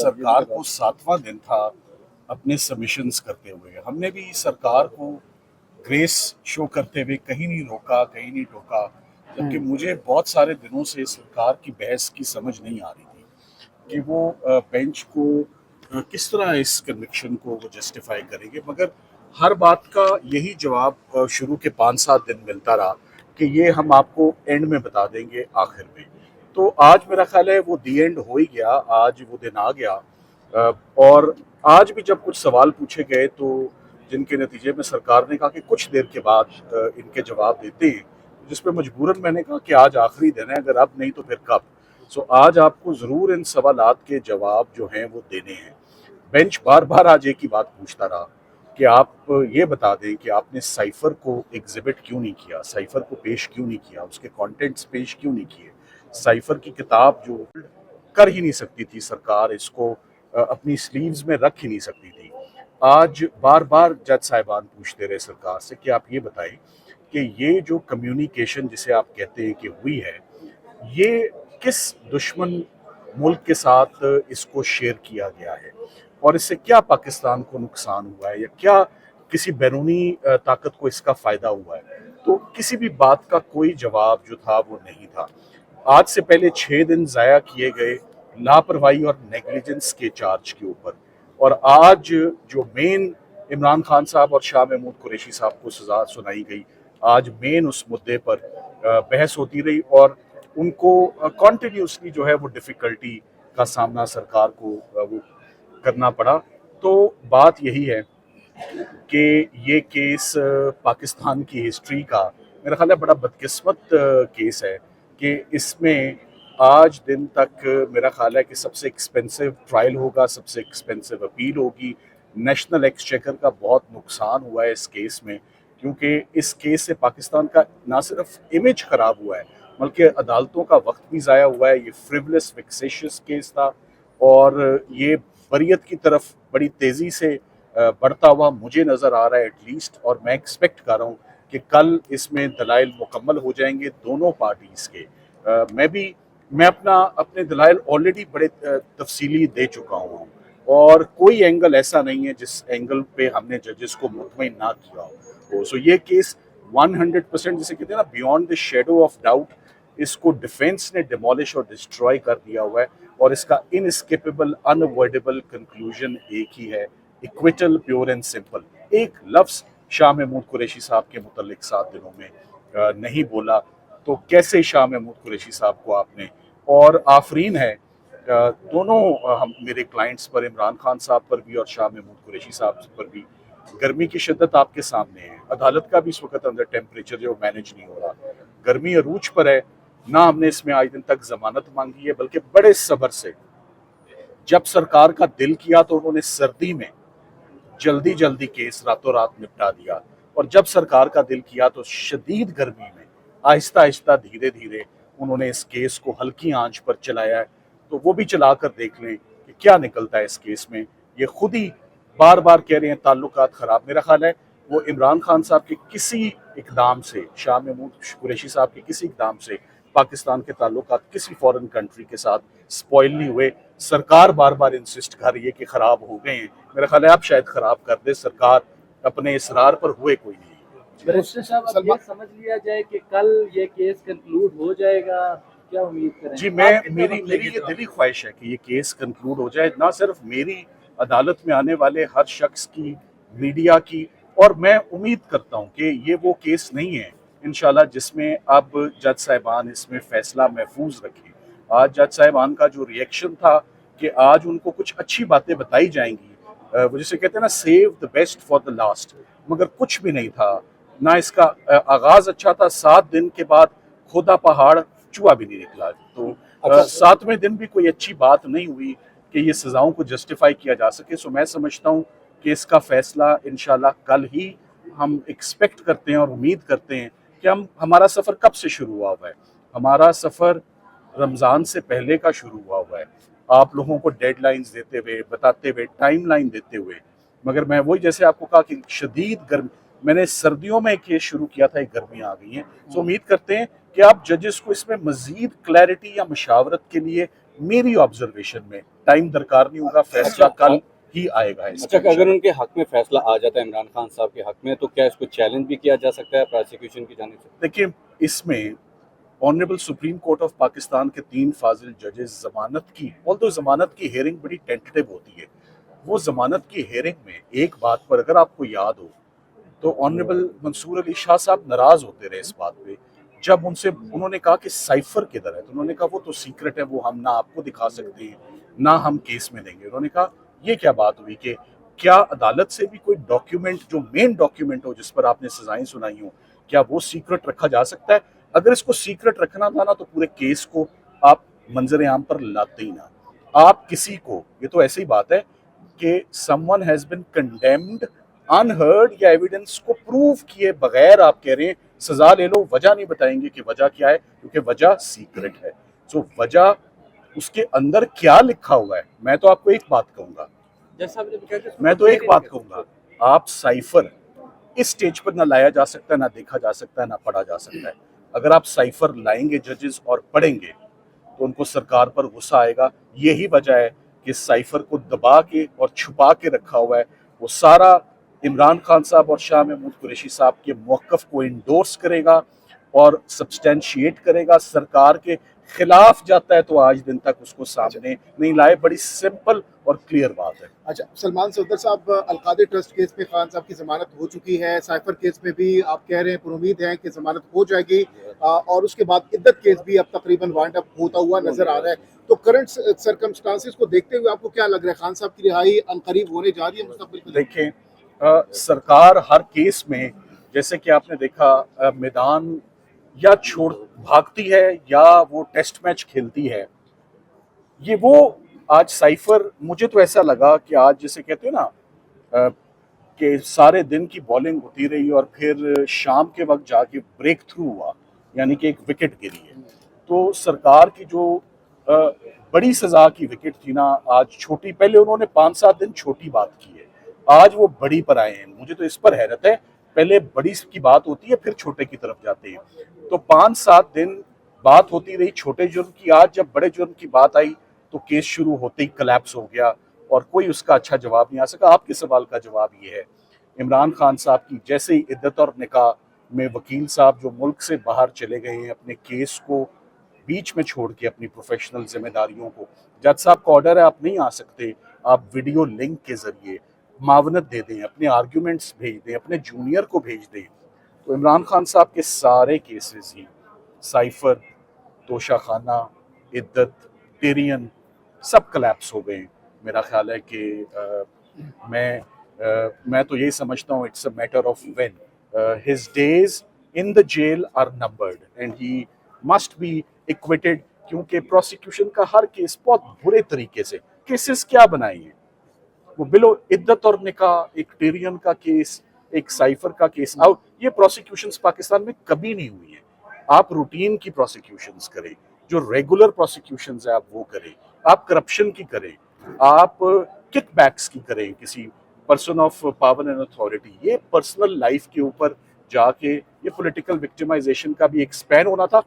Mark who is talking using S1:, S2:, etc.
S1: सरकार को 7वां दिन था अपने सबमिशंस करते हुए। हमने भी सरकार को ग्रेस शो करते हुए कहीं नहीं रोका, कहीं नहीं टोका, जबकि मुझे बहुत सारे दिनों से सरकार की बहस की समझ नहीं आ रही थी कि वो बेंच को किस तरह इस कन्विक्शन को वो जस्टिफाई करेंगे। मगर हर बात का यही जवाब शुरू के 5-7 दिन मिलता रहा कि ये हम आपको एंड में बता देंगे, आखिर में। तो आज मेरा ख्याल है वो दी एंड हो ही गया, आज वो दिन आ गया। और आज भी जब कुछ सवाल पूछे गए तो जिनके नतीजे में सरकार ने कहा कि कुछ देर के बाद इनके जवाब देते हैं, जिस पे मजबूरन मैंने कहा कि आज आखिरी दिन है, अगर अब नहीं तो फिर कब। सो आज आपको ज़रूर इन सवालात के जवाब जो हैं वो देने हैं। बेंच बार बार आज एक ही बात पूछता रहा कि आप ये बता दें कि आपने साइफर को एग्जिबिट क्यों नहीं किया, साइफर को पेश क्यों नहीं किया, उसके कंटेंट्स पेश क्यों नहीं किए। साइफर की किताब जो कर ही नहीं सकती थी सरकार, इसको अपनी स्लीव्स में रख ही नहीं सकती थी। आज बार बार जज साहिबान पूछते रहे सरकार से कि आप ये बताएं कि ये जो कम्युनिकेशन जिसे आप कहते हैं कि हुई है, ये किस दुश्मन मुल्क के साथ इसको शेयर किया गया है और इससे क्या पाकिस्तान को नुकसान हुआ है या क्या किसी बैरूनी ताकत को इसका फ़ायदा हुआ है। तो किसी भी बात का कोई जवाब जो था वो नहीं था। आज से पहले 6 दिन ज़ाया किए गए लापरवाही और नेग्लिजेंस के चार्ज के ऊपर, और आज जो मेन इमरान खान साहब और शाह महमूद कुरैशी साहब को सज़ा सुनाई गई, आज मेन उस मुद्दे पर बहस होती रही और उनको कॉन्टिन्यूसली जो है वो डिफ़िकल्टी का सामना सरकार को वो करना पड़ा। तो बात यही है कि ये केस पाकिस्तान की हिस्ट्री का मेरा ख्याल है बड़ा बदकिस्मत केस है कि इसमें आज दिन तक मेरा ख्याल है कि सबसे एक्सपेंसिव ट्रायल होगा, सबसे एक्सपेंसिव अपील होगी। नेशनल एक्सचेकर का बहुत नुकसान हुआ है इस केस में, क्योंकि इस केस से पाकिस्तान का ना सिर्फ इमेज ख़राब हुआ है बल्कि अदालतों का वक्त भी ज़ाया हुआ है। ये फ्रिवलेस फिक्सेशियस केस था और ये बरियत की तरफ बड़ी तेज़ी से बढ़ता हुआ मुझे नज़र आ रहा है एटलीस्ट, और मैं एक्सपेक्ट कर रहा हूँ कि कल इसमें दलाइल मुकम्मल हो जाएंगे दोनों पार्टीज़ के। मैं अपने दलाइल ऑलरेडी बड़े तफसीली दे चुका हूँ और कोई एंगल ऐसा नहीं है जिस एंगल पे हमने जजेस को मुतमईन ना किया हो। सो ये केस 100% जिसे कहते हैं ना, beyond the shadow of doubt, इसको डिफेंस ने डिमोलिश और डिस्ट्रॉय कर दिया हुआ है और इसका इनएस्केपेबल अनअवॉइडेबल कंक्लूजन एक ही है, इक्विटल, प्योर एंड सिंपल। एक लफ्ज़ शाह महमूद कुरैशी साहब के मुतल्लिक 7 दिनों में नहीं बोला, तो कैसे शाह महमूद कुरैशी साहब को आपने, और आफरीन है दोनों हम मेरे क्लाइंट्स पर, इमरान खान साहब पर भी और शाह महमूद कुरैशी साहब पर भी। गर्मी की शिद्दत आपके सामने है, अदालत का भी इस वक्त अंदर टेम्परेचर जो मैनेज नहीं हो रहा, गर्मी अरूज पर है। ना हमने इसमें आज दिन तक जमानत मांगी है, बल्कि बड़े सब्र से जब सरकार का दिल किया तो उन्होंने सर्दी में जल्दी जल्दी केस रातों रात निपटा दिया, और जब सरकार का दिल किया तो शदीद गर्मी में आहिस्ता आहिस्ता धीरे धीरे उन्होंने इस केस को हल्की आंच पर चलाया है। तो वो भी चला कर देख लें कि क्या निकलता है इस केस में। ये खुद ही बार बार कह रहे हैं ताल्लुकात ख़राब। मेरा ख्याल है वो इमरान खान साहब के किसी इकदाम से, शाह महमूद कुरैशी साहब के किसी इकदाम से पाकिस्तान के ताल्लुकात किसी फॉरेन कंट्री के साथ स्पॉइल नहीं हुए। सरकार बार बार इंसिस्ट कर रही है कि ख़राब हो गए हैं, मेरा ख्याल है आप शायद ख़राब कर दे, सरकार अपने इसरार पर हुए कोई नहीं।
S2: बैरिस्टर साहब, अब ये समझ लिया जाए कि कल ये केस कंक्लूड हो जाएगा, क्या उम्मीद करें?
S1: जी, मेरी ये दिली ख्वाहिश है कि ये केस कंक्लूड हो जाए, ना सिर्फ मेरी, अदालत में आने वाले हर शख्स की, मीडिया की। और मैं उम्मीद करता हूँ कि ये वो केस नहीं है इंशाल्लाह जिसमें अब जज साहिबान इसमें फ़ैसला महफूज रखें। आज जज साहिबान का जो रिएक्शन था कि आज उनको कुछ अच्छी बातें बताई जाएंगी, वो जिसे कहते हैं ना, save the best for the last, मगर कुछ भी नहीं था। ना इसका आगाज़ अच्छा था, 7 दिन के बाद खुदा पहाड़ चूहा भी नहीं निकला। तो 7वें दिन भी कोई अच्छी बात नहीं हुई कि ये सज़ाओं को जस्टिफाई किया जा सके। सो मैं समझता हूँ कि इसका फ़ैसला इंशाल्लाह कल ही हम एक्सपेक्ट करते हैं और उम्मीद करते हैं कि हमारा सफ़र कब से शुरू हुआ है। हमारा सफ़र रमज़ान से पहले का शुरू हुआ है, आप लोगों को डेडलाइंस देते हुए, बताते हुए, टाइमलाइन देते हुए। मगर मैं वही जैसे आपको कहा कि शदीद गर्मी, मैंने सर्दियों में केस शुरू किया था, एक गर्मी आ गई है। तो उम्मीद करते हैं कि आप जजेस को इसमें मज़ीद क्लैरिटी या मशावरत के लिए मेरी ऑब्जर्वेशन में टाइम दरकार नहीं होगा, फैसला कल ही आएगा इसका।
S3: अच्छा, अगर उनके हक में फैसला आ जाता है इमरान खान साहब के हक में, तो क्या इसको चैलेंज भी किया जा सकता है प्रोसिक्यूशन की जानिब से?
S1: देखिए, इसमें honourable supreme court of Pakistan के 3 फाजिल जजेस जमानत की, ऑल्दो जमानत की हेयरिंग बड़ी टेंटेटिव होती है, वो जमानत की हेयरिंग में एक बात पर अगर आपको याद हो तो ऑनरेबल मंसूर अली शाह साहब नाराज होते रहे इस बात पे, जब उन्होंने कहा कि साइफर किधर है, तो उन्होंने कहा वो तो सीक्रेट है, वो हम ना आपको दिखा सकते हैं ना हम केस में देंगे। उन्होंने कहा ये क्या बात हुई कि क्या अदालत से भी कोई डॉक्यूमेंट जो मेन डॉक्यूमेंट हो जिस पर आपने सजाएं सुनाई हो, क्या वो सीक्रेट रखा जा सकता है? अगर इसको सीक्रेट रखना था ना तो पूरे केस को आप मंजर आम पर लाते ही ना। आप किसी को, ये तो ऐसी बात है कि someone has been condemned unheard या एविडेंस को प्रूव किए बगैर आप कह रहे हैं सजा ले लो, वजह नहीं बताएंगे कि वजह क्या है, क्योंकि वजह सीक्रेट है। सो वजह उसके अंदर क्या लिखा हुआ है, मैं तो आपको एक बात कहूंगा, आप साइफर इस स्टेज पर ना लाया जा सकता है, ना देखा जा सकता है, ना पढ़ा जा सकता है। अगर आप साइफर लाएंगे जजेस और पढ़ेंगे तो उनको सरकार पर गुस्सा आएगा। यही वजह है कि साइफर को दबा के और छुपा के रखा हुआ है। वो सारा इमरान खान साहब और शाह महमूद कुरैशी साहब के मौक़िफ़ को इंडोर्स करेगा और सब्सटेंशिएट करेगा, सरकार के खिलाफ जाता है तो आज दिन तक उसको सामने नहीं लाए। बड़ी सिंपल और क्लियर बात है।
S4: अच्छा, सलमान सफदर साहब, अलकादर ट्रस्ट केस में खान साहब की जमानत हो चुकी है, साइफर केस में भी आप कह रहे हैं पर उम्मीद है कि जमानत हो जाएगी, और उसके बाद इद्दत केस भी अब तकरीबन वाइंड अप होता हुआ नजर आ रहा है। तो करंट सर्कमस्टांसिस को देखते हुए आपको क्या लग रहा है, खान साहब की रिहाई अनकरीब होने जा रही है मुस्तकबिल में?
S1: देखें, सरकार हर केस में, जैसे कि आपने देखा, मैदान या छोड़ भागती है या वो टेस्ट मैच खेलती है। ये वो आज साइफर, मुझे तो ऐसा लगा कि आज जैसे कहते हैं ना कि सारे दिन की बॉलिंग होती रही और फिर शाम के वक्त जाके ब्रेक थ्रू हुआ, यानी कि एक विकेट गिरी है। तो सरकार की जो बड़ी सजा की विकेट थी ना, आज छोटी, पहले उन्होंने 5-7 दिन छोटी बात की है, आज वो बड़ी पर आए हैं। मुझे तो इस पर हैरत है, पहले बड़ी की बात होती है फिर छोटे की तरफ जाते हैं। तो 5-7 दिन बात होती रही छोटे जुर्म की, आज जब बड़े जुर्म की बात आई तो केस शुरू होते ही कोलैप्स हो गया और कोई उसका अच्छा जवाब नहीं आ सका। आपके सवाल का जवाब ये है, इमरान खान साहब की जैसे ही इद्दत और निकाह में वकील साहब जो मुल्क से बाहर चले गए हैं, अपने केस को बीच में छोड़ के अपनी प्रोफेशनल जिम्मेदारियों को, जज साहब का ऑर्डर है आप नहीं आ सकते, आप वीडियो लिंक के जरिए मावनत दे दें, अपने आर्ग्यूमेंट्स भेज दें, अपने जूनियर को भेज दें। तो इमरान खान साहब के सारे केसेस ही, साइफर, तोशाखाना, इद्दत, टेरियन, सब कोलैप्स हो गए। मेरा ख्याल है कि मैं तो यही समझता हूँ, it's a matter of when his days in the jail are numbered and he must be acquitted, क्योंकि प्रोसिक्यूशन का हर केस बहुत बुरे तरीके से, केसेस क्या बनाए हैं वो, बिलो इद्दत और निकाह, एक टेरियन का केस, एक साइफर का केस आउट, ये प्रोसिक्यूशंस पाकिस्तान में कभी नहीं हुई है। आप रूटीन की प्रोसिक्यूशंस करें, जो रेगुलर प्रोसिक्यूशंस है आप वो करें, आप करप्शन की करें, आप किकबैक्स की करें, किसी person of power and authority, ये पर्सनल लाइफ के ऊपर जाके ये पॉलिटिकल विक्टिमाइजेशन का भी एक स्पैन होना था।